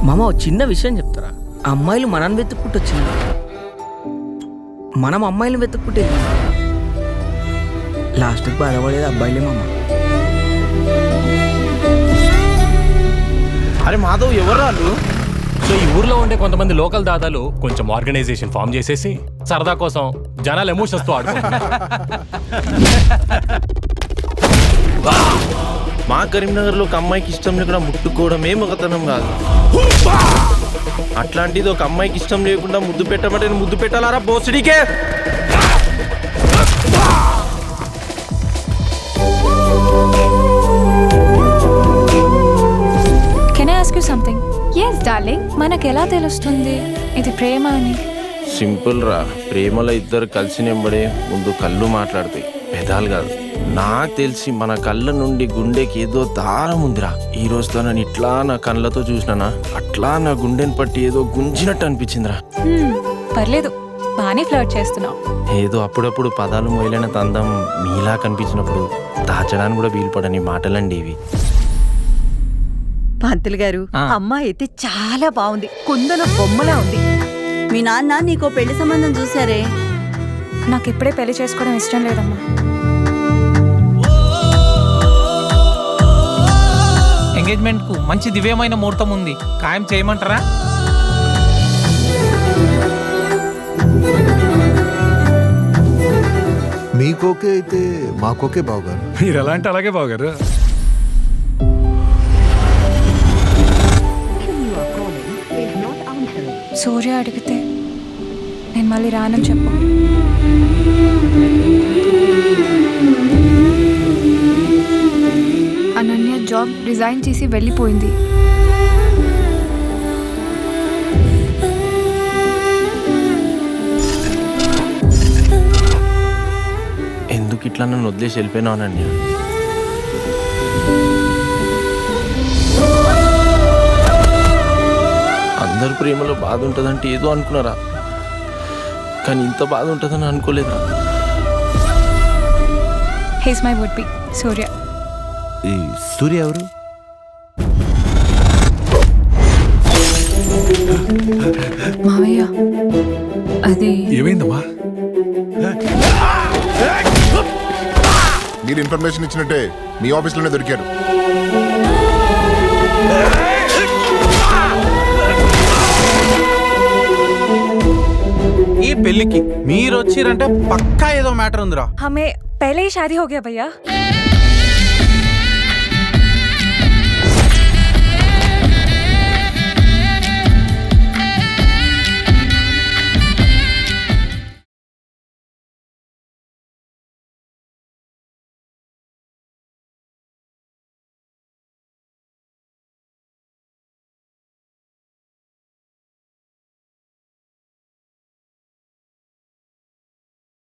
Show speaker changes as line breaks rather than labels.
మామ ఒక చిన్న విషయం చెప్తారా? అమ్మాయిలు మనల్ని వెతుక్కుంటూ వచ్చింది, మనం అమ్మాయిలను వెతుక్కుంటే లాస్ట్కి బాధపడేది అబ్బాయిలే మామ.
అరే మాధవ్, ఎవరు వాళ్ళు?
సో ఈ ఊర్లో ఉండే కొంతమంది లోకల్ దాదాలు కొంచెం ఆర్గనైజేషన్ ఫామ్ చేసేసి సరదా కోసం జనాల ఎమోషన్స్ తో ఆడుకుంటున్నారు.
మా కరీంనగర్లో ఒక అమ్మాయికి ఇష్టం లేకుండా ముట్టుకోవడమే మగతనం కాదు. అట్లాంటిది ఒక అమ్మాయికి ఇష్టం లేకుండా ముద్దు పెట్టమంటే ముద్దు పెట్టాలారా బోసిడికే?
Can I ask you something?
Yes, darling.
మనకు ఎలా తెలుస్తుంది ఇది ప్రేమ అని?
సింపుల్ రా, ప్రేమలో ఇద్దరు కలిసి నెంబడే ముందు కళ్ళు మాట్లాడతాయి, పెదాలు కాదు. నాకు తెలిసి మన కళ్ళ నుండి గుండెకి ఏదో దారం ఉందిరా. ఈ రోజుతో నన్ను ఇట్లా నా కళ్ళతో చూసినానా, అట్లా నా గుండెని పట్టి ఏదో గుంజినట్టు అనిపించిందిరా.
పర్లేదు, బాగానే ఫ్లర్ట్ చేస్తున్నావు.
ఏదో అప్పుడప్పుడు పదాలు మొయలైన తందం మీలా కనిపించినప్పుడు దాచడానికి కూడా వీలుపడని మాటలండి ఇవి.
పంతులు గారు, అమ్మాయి అయితే చాలా బాగుంది, కుందన బొమ్మలా ఉంది.
మీ నాన్న నీకో పెళ్లి సంబంధం చూసారే?
నాకు ఇప్పుడే పెళ్లి చేసుకోవడం ఇష్టం లేదమ్మా.
ఎంగేజ్మెంట్ కు మంచి దివ్యమైన ముహూర్తం ఉంది, ఖాయం చేయమంటారా?
మీకోకే అయితే మాకోకే బావగారు.
మీరు ఎలా అంటే అలాగే బావగారు.
సూర్య అడిగితే నేను మళ్ళీ రానని చెప్పు.
అనన్య జాబ్ రిజైన్ చేసి వెళ్ళిపోయింది.
ఎందుకు ఇట్లా నన్ను వదిలేసి వెళ్ళిపోయినానండి? అందరు ప్రేమలో బాధ ఉంటుందంటే ఏదో అనుకున్నారా, కానీ ఇంత బాధ ఉంటుందని అనుకోలేదా.
హీస్ మై వుడ్ బి సూర్య.
ఈ సూర్య ఎవరు?
మావయ్య, అది
ఏమైందమ్మా?
మీరు ఇన్ఫర్మేషన్ ఇచ్చినట్టే మీ ఆఫీస్లోనే దొరికారు.
ఈ పెళ్లికి మీరు వచ్చిరంటే పక్కా ఏదో మ్యాటర్ ఉందిరా.
हमें पहले ही शादी हो गया भैया.